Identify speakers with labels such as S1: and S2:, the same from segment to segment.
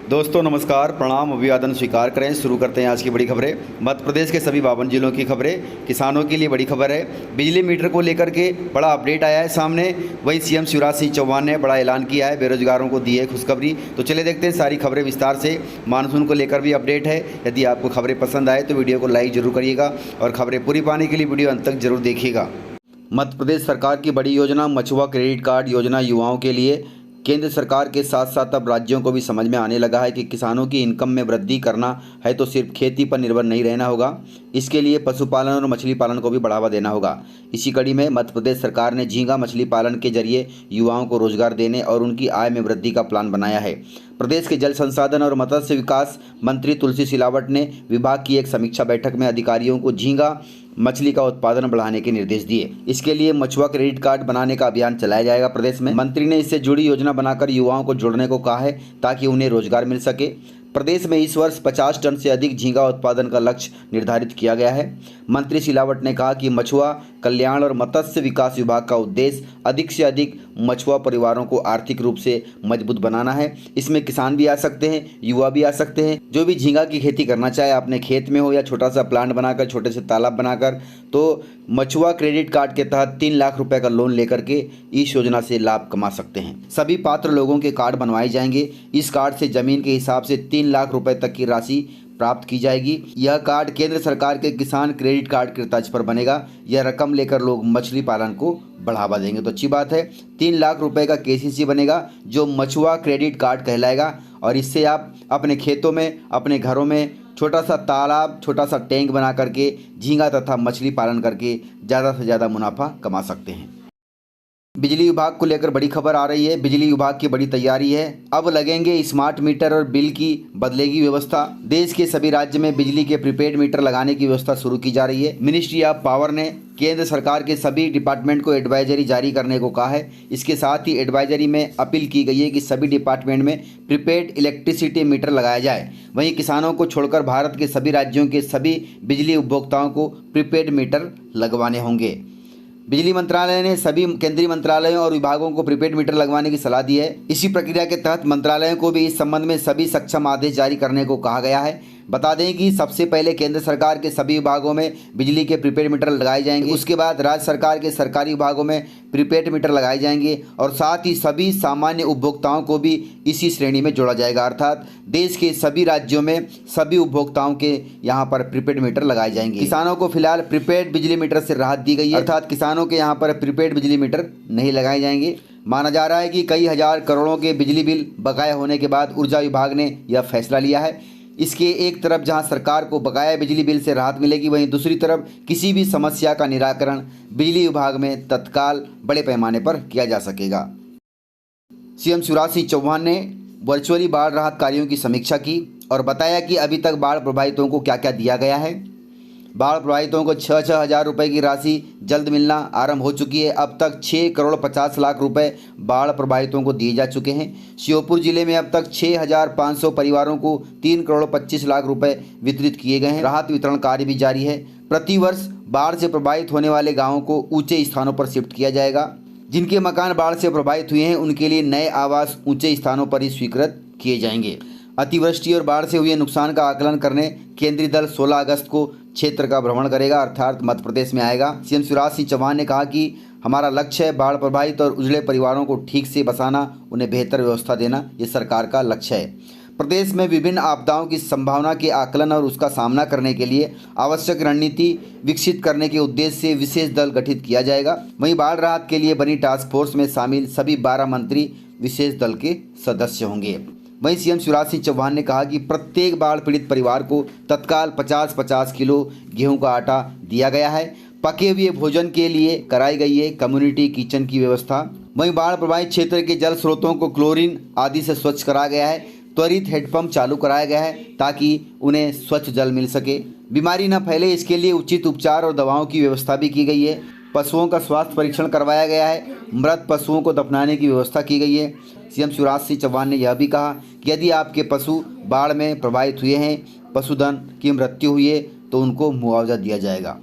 S1: दोस्तों नमस्कार, प्रणाम, अभिवादन स्वीकार करें। शुरू करते हैं आज की बड़ी खबरें। मध्य प्रदेश के सभी 52 जिलों की खबरें। किसानों के लिए बड़ी खबर है, बिजली मीटर को लेकर के बड़ा अपडेट आया है सामने। वहीं सीएम शिवराज सिंह चौहान ने बड़ा ऐलान किया है, बेरोजगारों को दी है खुशखबरी। तो चले देखते हैं सारी खबरें विस्तार से। मानसून को लेकर भी अपडेट है। यदि आपको खबरें पसंद आए तो वीडियो को लाइक जरूर करिएगा और खबरें पूरी पाने के लिए वीडियो अंत तक जरूर देखिएगा। मध्य प्रदेश सरकार की बड़ी योजना मछुआ क्रेडिट कार्ड योजना युवाओं के लिए। केंद्र सरकार के साथ साथ अब राज्यों को भी समझ में आने लगा है कि किसानों की इनकम में वृद्धि करना है तो सिर्फ खेती पर निर्भर नहीं रहना होगा, इसके लिए पशुपालन और मछली पालन को भी बढ़ावा देना होगा। इसी कड़ी में मध्य प्रदेश सरकार ने झींगा मछली पालन के जरिए युवाओं को रोजगार देने और उनकी आय में वृद्धि का प्लान बनाया है। प्रदेश के जल संसाधन और मत्स्य विकास मंत्री तुलसी सिलावट ने विभाग की एक समीक्षा बैठक में अधिकारियों को झींगा मछली का उत्पादन बढ़ाने के निर्देश दिए। इसके लिए मछुआ क्रेडिट कार्ड बनाने का अभियान चलाया जाएगा प्रदेश में। मंत्री ने इससे जुड़ी योजना बनाकर युवाओं को जोड़ने को कहा है ताकि उन्हें रोजगार मिल सके। प्रदेश में इस वर्ष 50 टन से अधिक झींगा उत्पादन का लक्ष्य निर्धारित किया गया है। मंत्री सिलावट ने कहा कि मछुआ कल्याण और मत्स्य विकास विभाग का उद्देश्य अधिक से अधिक मछुआ परिवारों को आर्थिक रूप से मजबूत बनाना है। इसमें किसान भी आ सकते हैं, युवा भी आ सकते हैं। जो भी झींगा की खेती करना चाहे, अपने खेत में हो या छोटा सा प्लांट बनाकर, छोटे से तालाब बनाकर, तो मछुआ क्रेडिट कार्ड के तहत 3 लाख रुपए का लोन लेकर के इस योजना से लाभ कमा सकते हैं। सभी पात्र लोगों के कार्ड बनवाए जाएंगे। इस कार्ड से जमीन के हिसाब से 3 लाख रुपए तक की राशि प्राप्त की जाएगी। यह कार्ड केंद्र सरकार के किसान क्रेडिट कार्ड के तर्ज पर बनेगा। यह रकम लेकर लोग मछली पालन को बढ़ावा देंगे। तो अच्छी बात है, 3 लाख रुपए का केसीसी बनेगा जो मछुआ क्रेडिट कार्ड कहलाएगा और इससे आप अपने खेतों में, अपने घरों में छोटा सा तालाब, छोटा सा टैंक बना करके झींगा तथा मछली पालन करके ज़्यादा से ज़्यादा मुनाफा कमा सकते हैं। बिजली विभाग को लेकर बड़ी खबर आ रही है। बिजली विभाग की बड़ी तैयारी है। अब लगेंगे स्मार्ट मीटर और बिल की बदलेगी व्यवस्था। देश के सभी राज्य में बिजली के प्रीपेड मीटर लगाने की व्यवस्था शुरू की जा रही है। मिनिस्ट्री ऑफ पावर ने केंद्र सरकार के सभी डिपार्टमेंट को एडवाइजरी जारी करने को कहा है। इसके साथ ही एडवाइजरी में अपील की गई है कि सभी डिपार्टमेंट में प्रीपेड इलेक्ट्रिसिटी मीटर लगाया जाए। वहीं किसानों को छोड़कर भारत के सभी राज्यों के सभी बिजली उपभोक्ताओं को प्रीपेड मीटर लगवाने होंगे। बिजली मंत्रालय ने सभी केंद्रीय मंत्रालयों और विभागों को प्रीपेड मीटर लगवाने की सलाह दी है। इसी प्रक्रिया के तहत मंत्रालयों को भी इस संबंध में सभी सक्षम आदेश जारी करने को कहा गया है। बता दें कि सबसे पहले केंद्र सरकार के सभी विभागों में बिजली के प्रीपेड मीटर लगाए जाएंगे। उसके बाद राज्य सरकार के सरकारी विभागों में प्रीपेड मीटर लगाए जाएंगे और साथ ही सभी सामान्य उपभोक्ताओं को भी इसी श्रेणी में जोड़ा जाएगा। अर्थात देश के सभी राज्यों में सभी उपभोक्ताओं के यहाँ पर प्रीपेड मीटर लगाए जाएंगे। किसानों को फिलहाल प्रीपेड बिजली मीटर से राहत दी गई है, अर्थात किसानों के यहाँ पर प्रीपेड बिजली मीटर नहीं लगाए जाएंगे। माना जा रहा है कि कई हजार करोड़ों के बिजली बिल बकाया होने के बाद ऊर्जा विभाग ने यह फैसला लिया है। इसके एक तरफ जहां सरकार को बकाया बिजली बिल से राहत मिलेगी, वहीं दूसरी तरफ किसी भी समस्या का निराकरण बिजली विभाग में तत्काल बड़े पैमाने पर किया जा सकेगा। सीएम शिवराज सिंह चौहान ने वर्चुअली बाढ़ राहत कार्यों की समीक्षा की और बताया कि अभी तक बाढ़ प्रभावितों को क्या क्या दिया गया है। बाढ़ प्रभावितों को 6-6 हज़ार रुपये की राशि जल्द मिलना आरंभ हो चुकी है। अब तक 6 करोड़ 50 लाख रुपए बाढ़ प्रभावितों को दिए जा चुके हैं। श्योपुर जिले में अब तक 6,500 परिवारों को 3 करोड़ 25 लाख रुपए वितरित किए गए हैं। राहत वितरण कार्य भी जारी है। प्रतिवर्ष बाढ़ से प्रभावित होने वाले गाँवों को ऊंचे स्थानों पर शिफ्ट किया जाएगा। जिनके मकान बाढ़ से प्रभावित हुए हैं उनके लिए नए आवास ऊंचे स्थानों पर ही स्वीकृत किए जाएंगे। अतिवृष्टि और बाढ़ से हुए नुकसान का आकलन करने केंद्रीय दल 16 अगस्त को क्षेत्र का भ्रमण करेगा, अर्थात मध्य प्रदेश में आएगा। सीएम शिवराज सिंह चौहान ने कहा कि हमारा लक्ष्य है बाढ़ प्रभावित और उजड़े परिवारों को ठीक से बसाना, उन्हें बेहतर व्यवस्था देना, ये सरकार का लक्ष्य है। प्रदेश में विभिन्न आपदाओं की संभावना के आकलन और उसका सामना करने के लिए आवश्यक रणनीति विकसित करने के उद्देश्य से विशेष दल गठित किया जाएगा। वहीं बाढ़ राहत के लिए बनी टास्क फोर्स में शामिल सभी 12 मंत्री विशेष दल के सदस्य होंगे। वहीं सीएम शिवराज सिंह चौहान ने कहा कि प्रत्येक बाढ़ पीड़ित परिवार को तत्काल 50-50 किलो गेहूं का आटा दिया गया है। पके हुए भोजन के लिए कराई गई है कम्युनिटी किचन की व्यवस्था। वहीं बाढ़ प्रभावित क्षेत्र के जल स्रोतों को क्लोरीन आदि से स्वच्छ कराया गया है। त्वरित हेडपंप चालू कराया गया है ताकि उन्हें स्वच्छ जल मिल सके, बीमारी न फैले, इसके लिए उचित उपचार और दवाओं की व्यवस्था भी की गई है। पशुओं का स्वास्थ्य परीक्षण करवाया गया है। मृत पशुओं को दफनाने की व्यवस्था की गई है। सीएम शिवराज सिंह चौहान ने यह भी कहा कि यदि आपके पशु बाढ़ में प्रभावित हुए हैं, पशुधन की मृत्यु हुई है, तो उनको मुआवजा दिया जाएगा।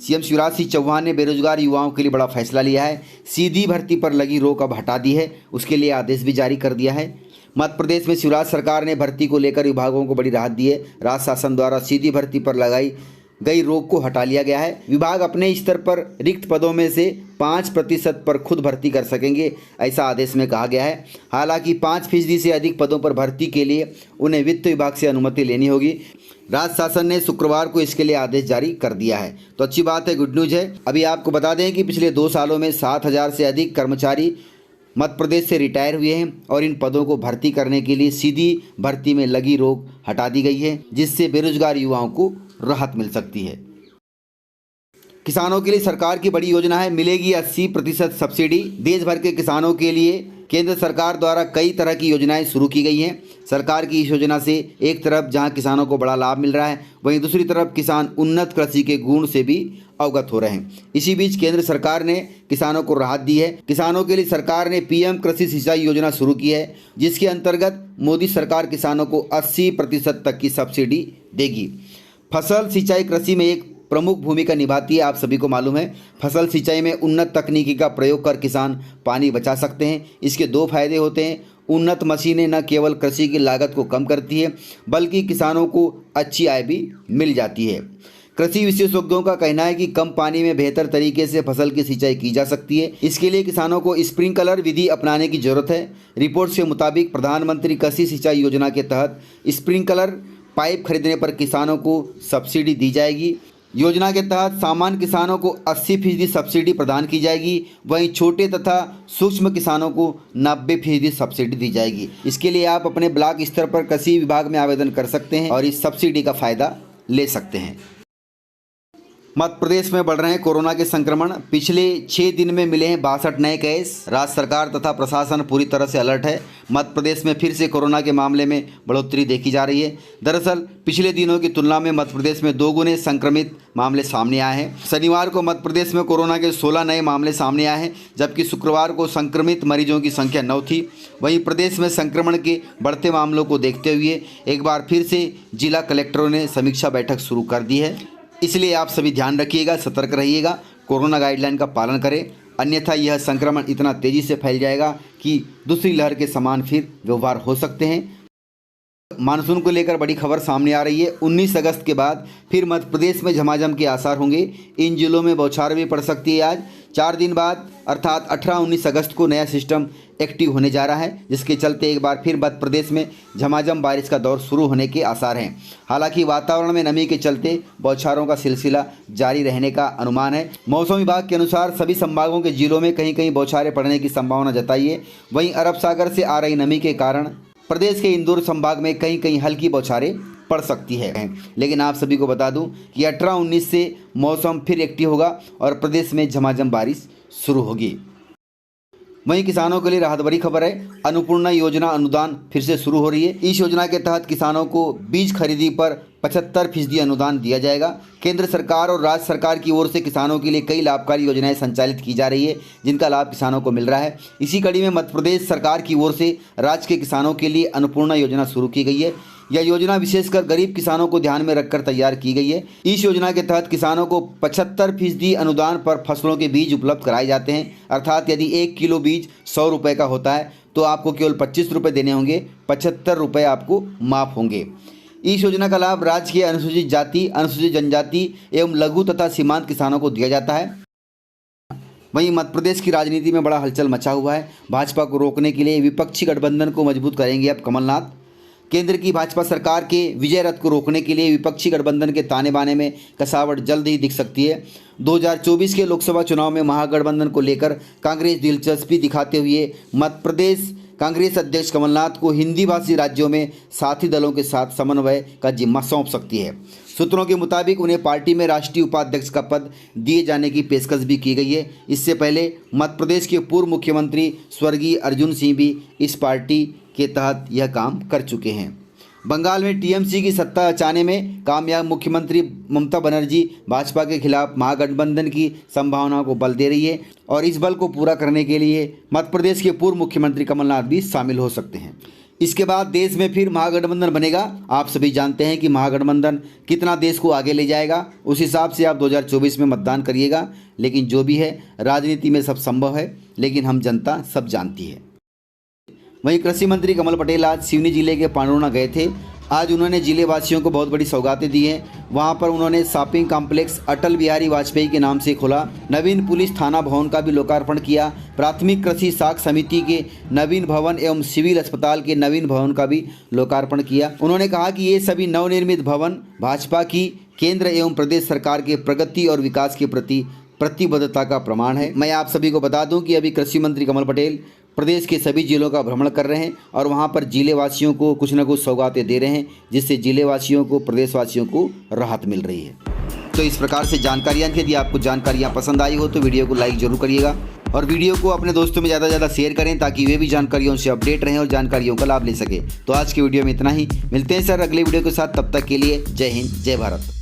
S1: सीएम शिवराज सिंह चौहान ने बेरोजगार युवाओं के लिए बड़ा फैसला लिया है। सीधी भर्ती पर लगी रोक अब हटा दी है, उसके लिए आदेश भी जारी कर दिया है। मध्य प्रदेश में शिवराज सरकार ने भर्ती को लेकर विभागों को बड़ी राहत दी है। राज्य शासन द्वारा सीधी भर्ती पर लगाई गई रोक को हटा लिया गया है। विभाग अपने स्तर पर रिक्त पदों में से 5% पर खुद भर्ती कर सकेंगे, ऐसा आदेश में कहा गया है। हालांकि 5% से अधिक पदों पर भर्ती के लिए उन्हें वित्त विभाग से अनुमति लेनी होगी। राज्य शासन ने शुक्रवार को इसके लिए आदेश जारी कर दिया है। तो अच्छी बात है, गुड न्यूज है। अभी आपको बता दें कि पिछले 2 सालों में 7,000 से अधिक कर्मचारी मध्य प्रदेश से रिटायर हुए हैं और इन पदों को भर्ती करने के लिए सीधी भर्ती में लगी रोक हटा दी गई है, जिससे बेरोजगार युवाओं को राहत मिल सकती है। किसानों के लिए सरकार की बड़ी योजना है, मिलेगी 80% सब्सिडी। देश भर के किसानों के लिए केंद्र सरकार द्वारा कई तरह की योजनाएं शुरू की गई हैं। सरकार की इस योजना से एक तरफ जहां किसानों को बड़ा लाभ मिल रहा है, वहीं दूसरी तरफ किसान उन्नत कृषि के गुण से भी अवगत हो रहे हैं। इसी बीच केंद्र सरकार ने किसानों को राहत दी है। किसानों के लिए सरकार ने पीएम कृषि सिंचाई योजना शुरू की है, जिसके अंतर्गत मोदी सरकार किसानों को 80% तक की सब्सिडी देगी। फसल सिंचाई कृषि में एक प्रमुख भूमिका निभाती है। आप सभी को मालूम है, फसल सिंचाई में उन्नत तकनीकी का प्रयोग कर किसान पानी बचा सकते हैं। इसके 2 फायदे होते हैं। उन्नत मशीनें न केवल कृषि की लागत को कम करती है, बल्कि किसानों को अच्छी आय भी मिल जाती है। कृषि विशेषज्ञों का कहना है कि कम पानी में बेहतर तरीके से फसल की सिंचाई की जा सकती है। इसके लिए किसानों को स्प्रिंकलर विधि अपनाने की जरूरत है। रिपोर्ट के मुताबिक प्रधानमंत्री कृषि सिंचाई योजना के तहत स्प्रिंकलर पाइप खरीदने पर किसानों को सब्सिडी दी जाएगी। योजना के तहत सामान्य किसानों को 80% सब्सिडी प्रदान की जाएगी, वहीं छोटे तथा सूक्ष्म किसानों को 90% सब्सिडी दी जाएगी। इसके लिए आप अपने ब्लॉक स्तर पर कृषि विभाग में आवेदन कर सकते हैं और इस सब्सिडी का फायदा ले सकते हैं। मध्य प्रदेश में बढ़ रहे हैं कोरोना के संक्रमण। पिछले 6 दिन में मिले हैं 62 नए केस। राज्य सरकार तथा प्रशासन पूरी तरह से अलर्ट है। मध्य प्रदेश में फिर से कोरोना के मामले में बढ़ोतरी देखी जा रही है। दरअसल पिछले दिनों की तुलना में मध्य प्रदेश में 2 गुने संक्रमित मामले सामने आए हैं। शनिवार को मध्य प्रदेश में कोरोना के 16 नए मामले सामने आए हैं, जबकि शुक्रवार को संक्रमित मरीजों की संख्या 9 थी। वहीं प्रदेश में संक्रमण के बढ़ते मामलों को देखते हुए एक बार फिर से जिला कलेक्टरों ने समीक्षा बैठक शुरू कर दी है। इसलिए आप सभी ध्यान रखिएगा, सतर्क रहिएगा, कोरोना गाइडलाइन का पालन करें, अन्यथा यह संक्रमण इतना तेज़ी से फैल जाएगा कि दूसरी लहर के समान फिर व्यवहार हो सकते हैं। मानसून को लेकर बड़ी खबर सामने आ रही है। 19 अगस्त के बाद फिर मध्य प्रदेश में झमाझम के आसार होंगे। इन जिलों में बौछार भी पड़ सकती है। आज 4 दिन बाद अर्थात 18-19 अगस्त को नया सिस्टम एक्टिव होने जा रहा है, जिसके चलते एक बार फिर मध्य प्रदेश में झमाझम बारिश का दौर शुरू होने के आसार हैं। हालांकि वातावरण में नमी के चलते बौछारों का सिलसिला जारी रहने का अनुमान है। मौसम विभाग के अनुसार सभी संभागों के जिलों में कहीं कहीं बौछारें पड़ने की संभावना जताई है। वहीं अरब सागर से आ रही नमी के कारण प्रदेश के इंदौर संभाग में कहीं कहीं हल्की बौछारें पड़ सकती है। लेकिन आप सभी को बता दूं कि 18-19 से मौसम फिर एक्टिव होगा और प्रदेश में झमाझम बारिश शुरू होगी। वहीं किसानों के लिए राहत भरी खबर है। अन्नपूर्णा योजना अनुदान फिर से शुरू हो रही है। इस योजना के तहत किसानों को बीज खरीदी पर 75% अनुदान दिया जाएगा। केंद्र सरकार और राज्य सरकार की ओर से किसानों के लिए कई लाभकारी योजनाएं संचालित की जा रही है, जिनका लाभ किसानों को मिल रहा है। इसी कड़ी में मध्य प्रदेश सरकार की ओर से राज्य के किसानों के लिए अन्नपूर्णा योजना शुरू की गई है। यह योजना विशेषकर गरीब किसानों को ध्यान में रखकर तैयार की गई है। इस योजना के तहत किसानों को 75% अनुदान पर फसलों के बीज उपलब्ध कराए जाते हैं। अर्थात यदि 1 किलो बीज 100 रुपये का होता है तो आपको केवल 25 रुपये देने होंगे, 75 रुपये आपको माफ़ होंगे। इस योजना का लाभ राज्य के अनुसूचित जाति, अनुसूचित जनजाति एवं लघु तथा सीमांत किसानों को दिया जाता है। वहीं मध्य प्रदेश की राजनीति में बड़ा हलचल मचा हुआ है। भाजपा को रोकने के लिए विपक्षी गठबंधन को मजबूत करेंगे अब कमलनाथ। केंद्र की भाजपा सरकार के विजय रथ को रोकने के लिए विपक्षी गठबंधन के ताने बाने में कसावट जल्द ही दिख सकती है। 2024 के लोकसभा चुनाव में महागठबंधन को लेकर कांग्रेस दिलचस्पी दिखाते हुए मध्य प्रदेश कांग्रेस अध्यक्ष कमलनाथ को हिंदी भाषी राज्यों में साथी दलों के साथ समन्वय का जिम्मा सौंप सकती है। सूत्रों के मुताबिक उन्हें पार्टी में राष्ट्रीय उपाध्यक्ष का पद दिए जाने की पेशकश भी की गई है। इससे पहले मध्य प्रदेश के पूर्व मुख्यमंत्री स्वर्गीय अर्जुन सिंह भी इस पार्टी के तहत यह काम कर चुके हैं। बंगाल में टीएमसी की सत्ता बचाने में कामयाब मुख्यमंत्री ममता बनर्जी भाजपा के खिलाफ महागठबंधन की संभावनाओं को बल दे रही है और इस बल को पूरा करने के लिए मध्य प्रदेश के पूर्व मुख्यमंत्री कमलनाथ भी शामिल हो सकते हैं। इसके बाद देश में फिर महागठबंधन बनेगा। आप सभी जानते हैं कि महागठबंधन कितना देश को आगे ले जाएगा, उस हिसाब से आप 2024 में मतदान करिएगा। लेकिन जो भी है, राजनीति में सब संभव है, लेकिन हम जनता सब जानती है। वहीं कृषि मंत्री कमल पटेल आज सिवनी जिले के पांडुर्णा गए थे। आज उन्होंने जिले वासियों को बहुत बड़ी सौगातें दी हैं। वहां पर उन्होंने शॉपिंग कॉम्प्लेक्स अटल बिहारी वाजपेयी के नाम से खोला, नवीन पुलिस थाना भवन का भी लोकार्पण किया, प्राथमिक कृषि साख समिति के नवीन भवन एवं सिविल अस्पताल के नवीन भवन का भी लोकार्पण किया। उन्होंने कहा कि ये सभी नवनिर्मित भवन भाजपा की केंद्र एवं प्रदेश सरकार के प्रगति और विकास के प्रति प्रतिबद्धता का प्रमाण है। मैं आप सभी को बता दूं कि अभी कृषि मंत्री कमल पटेल प्रदेश के सभी जिलों का भ्रमण कर रहे हैं और वहां पर जिले वासियों को कुछ न कुछ सौगातें दे रहे हैं, जिससे जिले वासियों को, प्रदेश वासियों को राहत मिल रही है। तो इस प्रकार से जानकारियाँ, यदि आपको जानकारियाँ पसंद आई हो तो वीडियो को लाइक जरूर करिएगा और वीडियो को अपने दोस्तों में ज़्यादा से ज़्यादा शेयर करें ताकि वे भी जानकारियों से अपडेट रहें और जानकारियों का लाभ ले सकें। तो आज की वीडियो में इतना ही, मिलते हैं सर अगले वीडियो के साथ, तब तक के लिए जय हिंद, जय भारत।